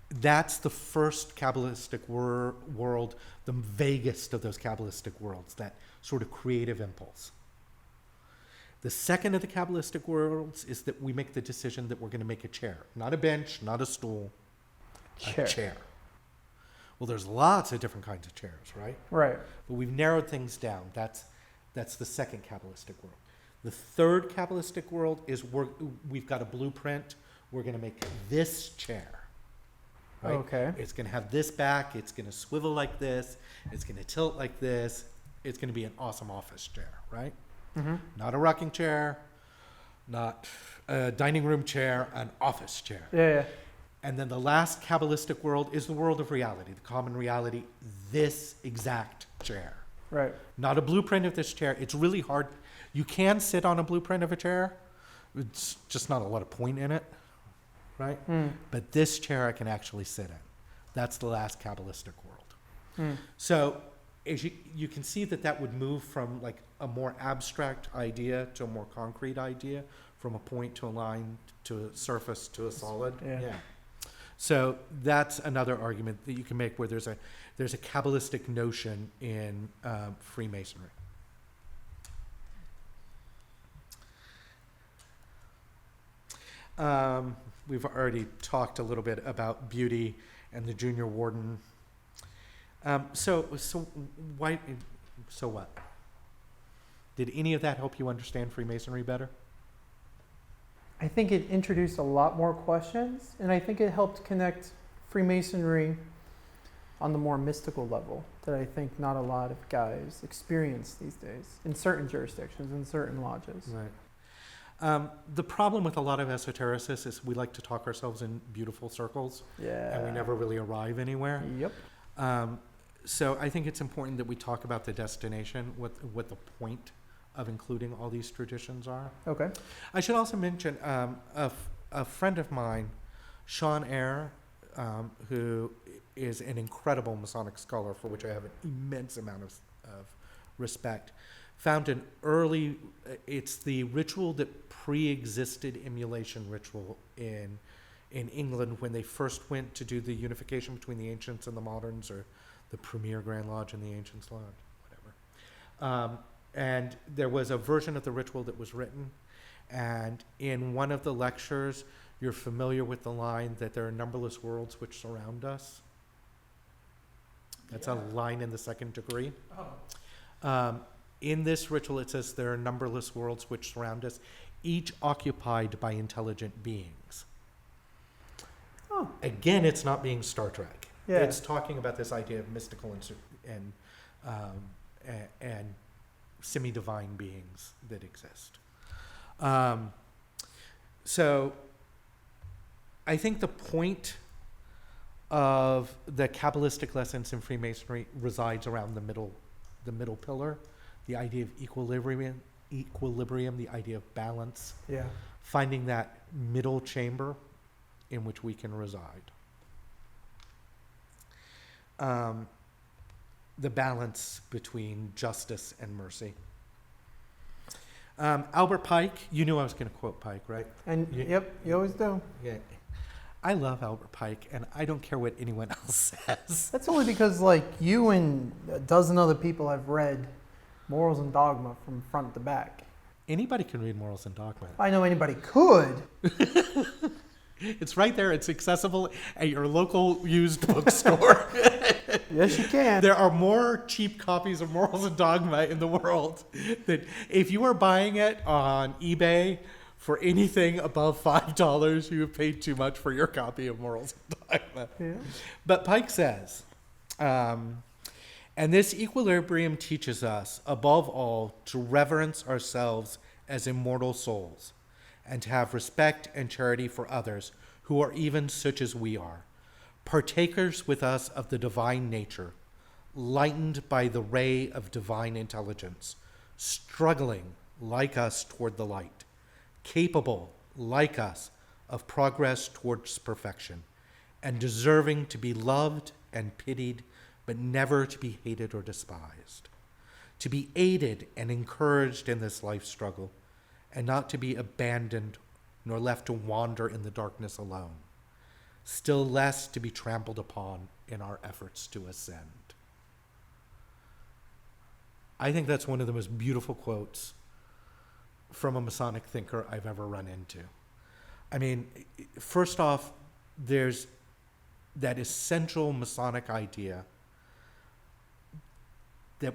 That's the first Kabbalistic world, the vaguest of those Kabbalistic worlds, that sort of creative impulse. The second of the Kabbalistic worlds is that we make the decision that we're going to make a chair. Not a bench, not a stool, Chair. a chair. Well, there's lots of different kinds of chairs, right? Right. But we've narrowed things down. That's the second Kabbalistic world. The third Kabbalistic world is we've got a blueprint. We're going to make this chair. Right? Okay. It's going to have this back. It's going to swivel like this. It's going to tilt like this. It's going to be an awesome office chair, right? Mm-hmm. Not a rocking chair, not a dining room chair, an office chair. Yeah. And then the last Kabbalistic world is the world of reality, the common reality, this exact chair. Right. Not a blueprint of this chair. It's really hard. You can sit on a blueprint of a chair. It's just not a lot of point in it, right? But this chair I can actually sit in. That's the last Kabbalistic world. So as you can see that would move from like a more abstract idea to a more concrete idea, from a point to a line to a surface to a solid. Yeah. So that's another argument that you can make where there's a Kabbalistic notion in Freemasonry. We've already talked a little bit about beauty and the junior warden. So what? Did any of that help you understand Freemasonry better? I think it introduced a lot more questions, and I think it helped connect Freemasonry on the more mystical level that I think not a lot of guys experience these days in certain jurisdictions, in certain lodges. Right. The problem with a lot of esotericists is we like to talk ourselves in beautiful circles, Yeah. and we never really arrive anywhere. Yep. So I think it's important that we talk about the destination, what the point of including all these traditions are. Okay. I should also mention a friend of mine, Sean Eyre, who is an incredible Masonic scholar for which I have an immense amount of respect, found an early, it's the ritual that pre-existed emulation ritual in England when they first went to do the unification between the ancients and the moderns, or the Premier Grand Lodge and the Ancients Lodge, whatever. And there was a version of the ritual that was written, and in one of the lectures, you're familiar with the line that there are numberless worlds which surround us. That's a line in the second degree. Oh. in this ritual, it says there are numberless worlds which surround us, each occupied by intelligent beings. Oh, Again, it's not being Star Trek. yeah. It's talking about this idea of mystical and semi-divine beings that exist. So I think the point of the Kabbalistic lessons in Freemasonry resides around the middle pillar, the idea of equilibrium, the idea of balance, Yeah. finding that middle chamber in which we can reside. The balance between justice and mercy. Albert Pike, you knew I was going to quote Pike, right? And Yeah. yep, you always do. Yeah. I love Albert Pike, and I don't care what anyone else says. That's only because like you and a dozen other people have read Morals and Dogma from front to back. Anybody can read Morals and Dogma. I know anybody could. It's right there. It's accessible at your local used bookstore. Yes, you can. There are more cheap copies of Morals and Dogma in the world that if you are buying it on eBay for anything above $5, you have paid too much for your copy of Morals and Dogma. Yeah. But Pike says, and this equilibrium teaches us, above all, to reverence ourselves as immortal souls, and to have respect and charity for others who are even such as we are, partakers with us of the divine nature, lightened by the ray of divine intelligence, struggling like us toward the light, capable like us of progress towards perfection, and deserving to be loved and pitied, but never to be hated or despised, to be aided and encouraged in this life struggle, and not to be abandoned nor left to wander in the darkness alone, still less to be trampled upon in our efforts to ascend. I think that's one of the most beautiful quotes from a Masonic thinker I've ever run into. I mean, first off, there's that essential Masonic idea that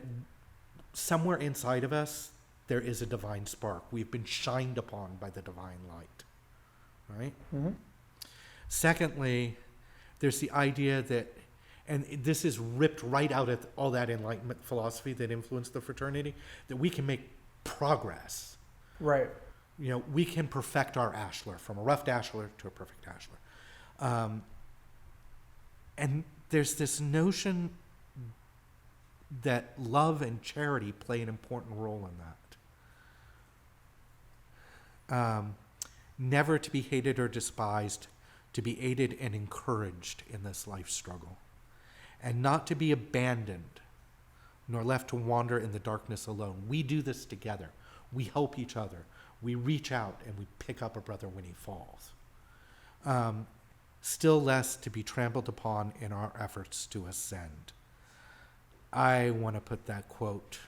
somewhere inside of us, there is a divine spark. We've been shined upon by the divine light, right? Mm-hmm. Secondly, there's the idea that, and this is ripped right out of all that Enlightenment philosophy that influenced the fraternity, that we can make progress. Right. You know, we can perfect our ashlar, from a rough ashlar to a perfect ashlar. And there's this notion that love and charity play an important role in that. Never to be hated or despised, to be aided and encouraged in this life struggle, and not to be abandoned nor left to wander in the darkness alone. We do this together. We help each other. We reach out and we pick up a brother when he falls. Still less to be trampled upon in our efforts to ascend. I want to put that quote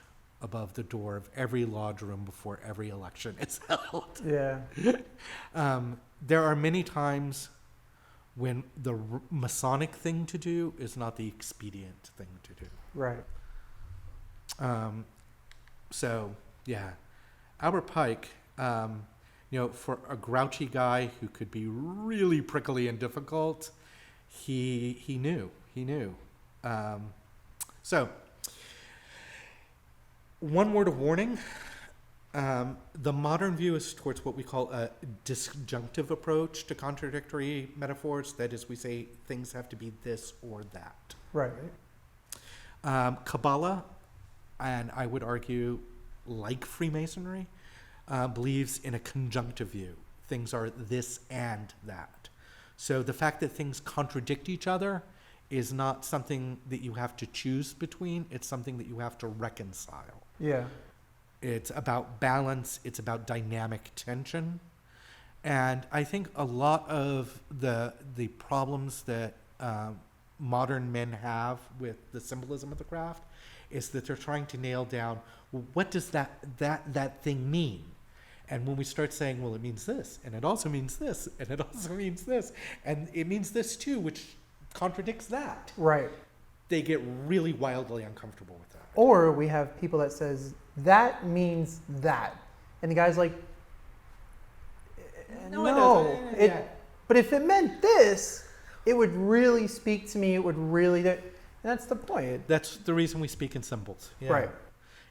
above the door of every lodge room before every election is held. Yeah. There are many times when the Masonic thing to do is not the expedient thing to do. Right. So, yeah. Albert Pike, for a grouchy guy who could be really prickly and difficult, he knew. So, one word of warning. The modern view is towards what we call a disjunctive approach to contradictory metaphors. That is, we say things have to be this or that. Right. Kabbalah, and I would argue, like Freemasonry, believes in a conjunctive view. Things are this and that. So the fact that things contradict each other is not something that you have to choose between. It's something that you have to reconcile. Yeah. It's about balance. It's about dynamic tension. And I think a lot of the problems that modern men have with the symbolism of the craft is that they're trying to nail down, well, what does that thing mean? And when we start saying, well, it means this, and it also means this, and it also means this, and it means this too, which contradicts that. Right. they get really wildly uncomfortable with that. Or we have people that says, that means that. And the guy's like, no, it doesn't. Yeah. But if it meant this, it would really speak to me. It would really, and that's the point. That's the reason we speak in symbols. Yeah. Right.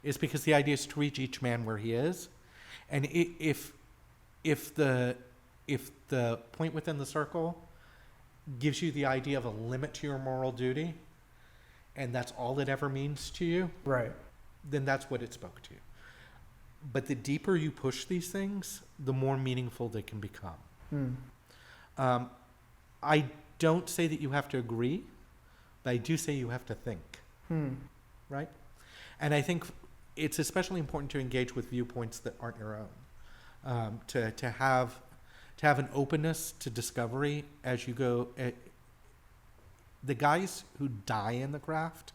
Is because the idea is to reach each man where he is. And if the point within the circle gives you the idea of a limit to your moral duty, and that's all it ever means to you, Right. then that's what it spoke to you. But the deeper you push these things, the more meaningful they can become. I don't say that you have to agree, but I do say you have to think, right? And I think it's especially important to engage with viewpoints that aren't your own, to have an openness to discovery as you go. The guys who die in the craft,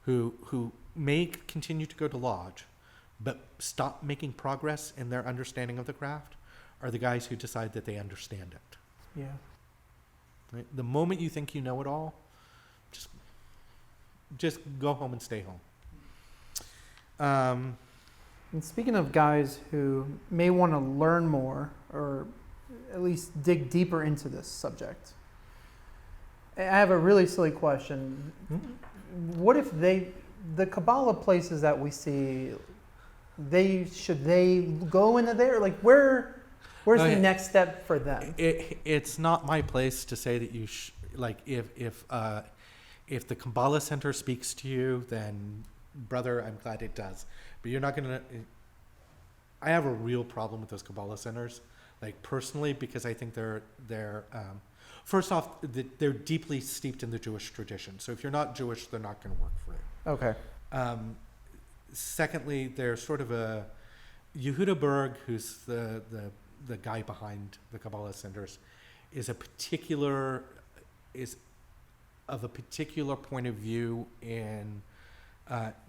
who may continue to go to lodge, but stop making progress in their understanding of the craft, are the guys who decide that they understand it. Yeah. Right? The moment you think you know it all, just go home and stay home. And speaking of guys who may want to learn more or at least dig deeper into this subject, I have a really silly question. What if the Kabbalah places that we see, should they go into there? Like where's the next step for them? It's not my place to say that you if the Kabbalah Center speaks to you, then brother, I'm glad it does. But you're not gonna. I have a real problem with those Kabbalah centers, like personally, because I think they're first off, they're deeply steeped in the Jewish tradition. So if you're not Jewish, they're not going to work for you. Okay. Secondly, they're sort of a Yehuda Berg, who's the guy behind the Kabbalah centers, is of a particular point of view in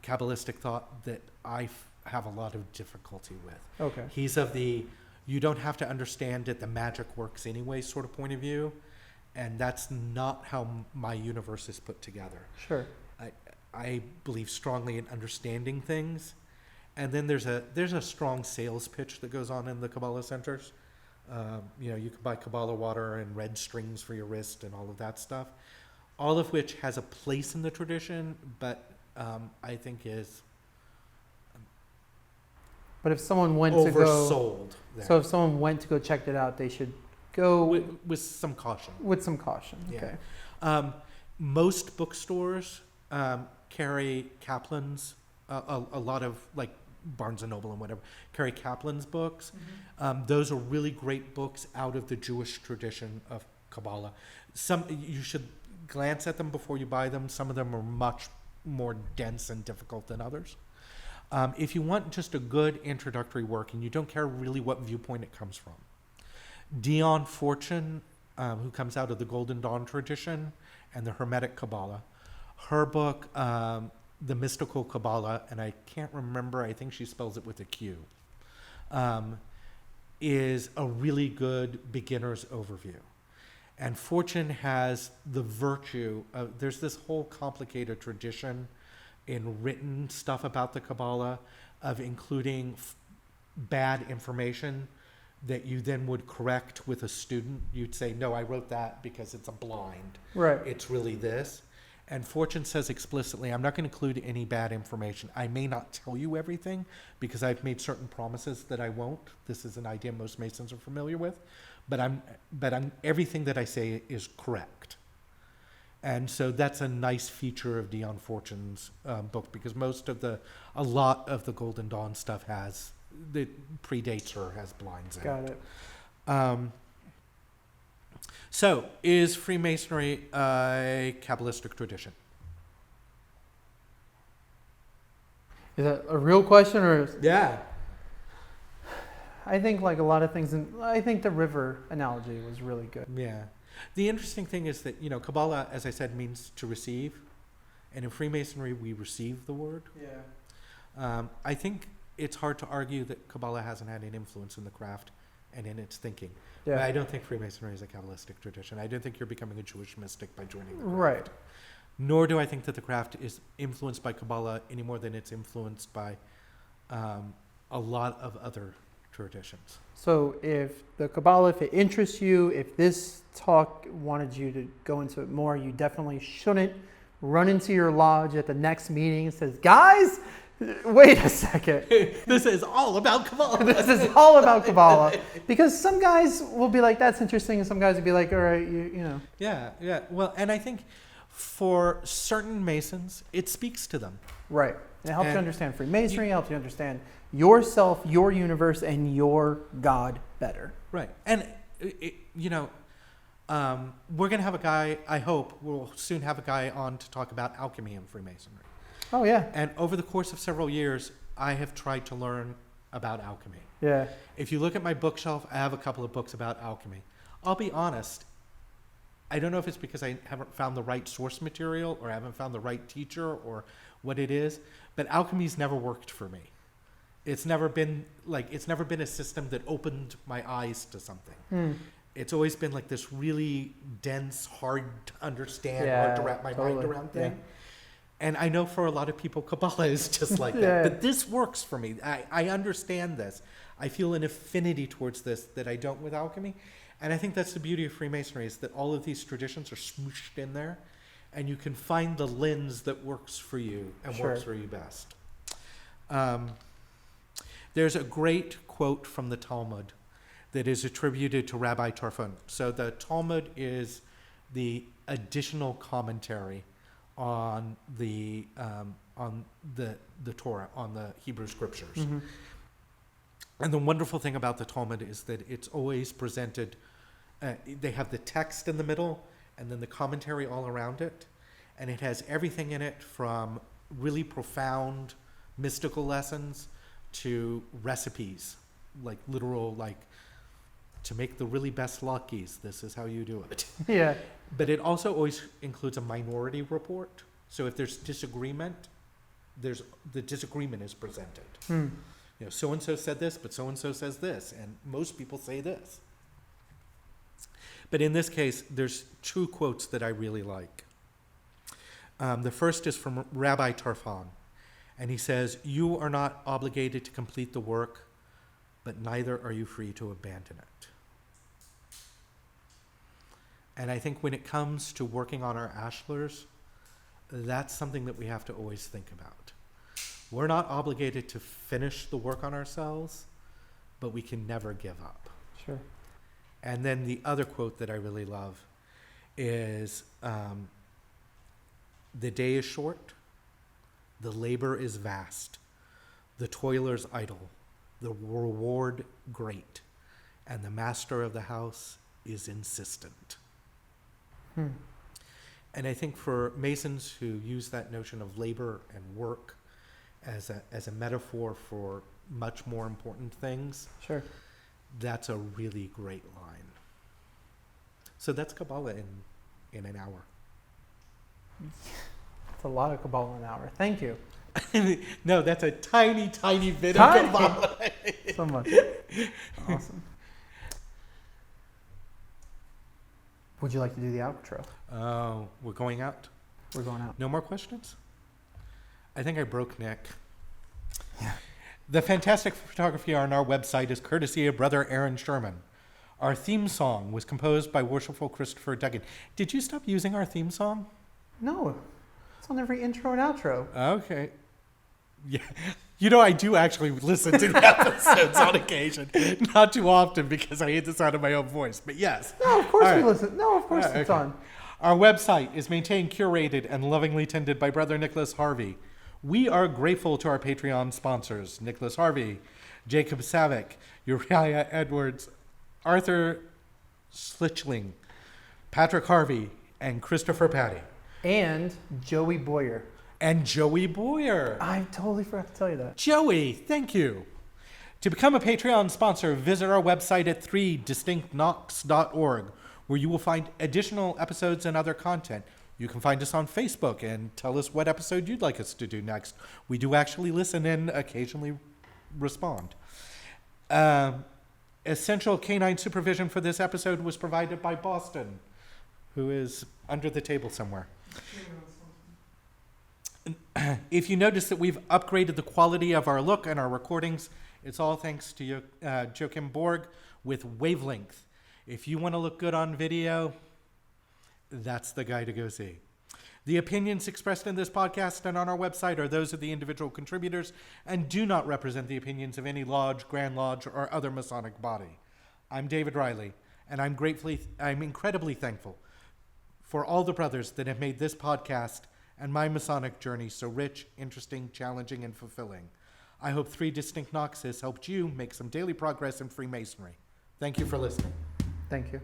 Kabbalistic thought that I have a lot of difficulty with. Okay. He's of the you don't have to understand it, the magic works anyway sort of point of view, and that's not how my universe is put together. Sure. I believe strongly in understanding things, and then there's a strong sales pitch that goes on in the Kabbalah centers. You can buy Kabbalah water and red strings for your wrist and all of that stuff, all of which has a place in the tradition, but I think is But if someone went to go, oversold. so if someone went to go check it out, they should go with some caution. with some caution. Yeah. Okay. Most bookstores carry Kaplan's, a lot of like Barnes and Noble and whatever, carry Kaplan's books. Those are really great books out of the Jewish tradition of Kabbalah. Some you should glance at them before you buy them. Some of them are much more dense and difficult than others. If you want just a good introductory work and you don't care really what viewpoint it comes from, Dion Fortune, who comes out of the Golden Dawn tradition and the Hermetic Kabbalah, her book, The Mystical Kabbalah, and I can't remember, I think she spells it with a Q, is a really good beginner's overview. And Fortune has the virtue of, there's this whole complicated tradition in written stuff about the Kabbalah of including bad information that you then would correct with a student. You'd say, no, I wrote that because it's a blind. Right. It's really this. And Fortune says explicitly, I'm not going to include any bad information. I may not tell you everything because I've made certain promises that I won't. This is an idea most Masons are familiar with. But everything that I say is correct. And so that's a nice feature of Dion Fortune's book, because a lot of the Golden Dawn stuff that predates her has blinds in Got it. it. So, is Freemasonry a Kabbalistic tradition? Is that a real question or? Yeah. I think like a lot of things, I think the river analogy was really good. Yeah. The interesting thing is that, Kabbalah, as I said, means to receive. And in Freemasonry, we receive the word. Yeah. I think it's hard to argue that Kabbalah hasn't had an influence in the craft and in its thinking. Yeah. But I don't think Freemasonry is a Kabbalistic tradition. I don't think you're becoming a Jewish mystic by joining the craft. Right. Nor do I think that the craft is influenced by Kabbalah any more than it's influenced by a lot of other traditions. So if the Kabbalah, if it interests you, if this talk wanted you to go into it more, you definitely shouldn't run into your lodge at the next meeting and says, guys, wait a second. This is all about Kabbalah. This is all about Kabbalah. Because some guys will be like, that's interesting. And some guys will be like, all right, you know. Yeah. Well, and I think for certain Masons, it speaks to them. Right. It helps you understand Freemasonry, helps you understand yourself, your universe, and your God better. Right. And, we're going to have a guy, I hope we'll soon have a guy on to talk about alchemy and Freemasonry. Oh, yeah. And over the course of several years, I have tried to learn about alchemy. Yeah. If you look at my bookshelf, I have a couple of books about alchemy. I'll be honest, I don't know if it's because I haven't found the right source material or I haven't found the right teacher or what it is, but alchemy's never worked for me. It's never been a system that opened my eyes to something. It's always been like this really dense, hard to understand, hard to wrap my mind around thing. Yeah. And I know for a lot of people, Kabbalah is just like that. But this works for me. I understand this. I feel an affinity towards this that I don't with alchemy. And I think that's the beauty of Freemasonry, is that all of these traditions are smooshed in there. And you can find the lens that works for you and works for you best. There's a great quote from the Talmud that is attributed to Rabbi Tarfon. So the Talmud is the additional commentary on the Torah, on the Hebrew scriptures. Mm-hmm. And the wonderful thing about the Talmud is that it's always presented, they have the text in the middle and then the commentary all around it. And it has everything in it from really profound mystical lessons to recipes, like literal, like to make the really best latkes, this is how you do it. Yeah. But it also always includes a minority report. So if there's disagreement, the disagreement is presented. So-and-so said this, but so-and-so says this, and most people say this. But in this case, there's two quotes that I really like. The first is from Rabbi Tarfon, and he says, "You are not obligated to complete the work, but neither are you free to abandon it." And I think when it comes to working on our ashlars, that's something that we have to always think about. We're not obligated to finish the work on ourselves, but we can never give up. Sure. And then the other quote that I really love is, "The day is short, the labor is vast, the toilers idle, the reward great, and the master of the house is insistent." And I think for Masons who use that notion of labor and work as a metaphor for much more important things, sure, that's a really great line. So that's Kabbalah in an hour. It's a lot of Kabbalah an hour. Thank you. No, that's a tiny, tiny bit of Kabbalah. So much. Awesome. Would you like to do the outro? We're going out? We're going out. No more questions? I think I broke Nick. Yeah. The fantastic photography on our website is courtesy of Brother Aaron Sherman. Our theme song was composed by Worshipful Christopher Duggan. Did you stop using our theme song? No. It's on every intro and outro. Okay. Yeah. I do actually listen to the episodes on occasion. Not too often because I hate the sound of my own voice, but yes. No, of course we listen. No, of course it's on. Our website is maintained, curated, and lovingly tended by Brother Nicholas Harvey. We are grateful to our Patreon sponsors, Nicholas Harvey, Jacob Savick, Uriah Edwards, Arthur Schlichling, Patrick Harvey, and Christopher Patty. And Joey Boyer. And Joey Boyer. I totally forgot to tell you that. Joey, thank you. To become a Patreon sponsor, visit our website at 3distinctknocks.org, where you will find additional episodes and other content. You can find us on Facebook and tell us what episode you'd like us to do next. We do actually listen and occasionally respond. Essential canine supervision for this episode was provided by Boston, who is under the table somewhere. If you notice that we've upgraded the quality of our look and our recordings, it's all thanks to Joachim Borg with Wavelength. If you want to look good on video, that's the guy to go see. The opinions expressed in this podcast and on our website are those of the individual contributors and do not represent the opinions of any lodge, Grand Lodge, or other Masonic body. I'm David Riley, and I'm incredibly thankful for all the brothers that have made this podcast and my Masonic journey so rich, interesting, challenging, and fulfilling. I hope 3 Distinct Knocks has helped you make some daily progress in Freemasonry. Thank you for listening. Thank you.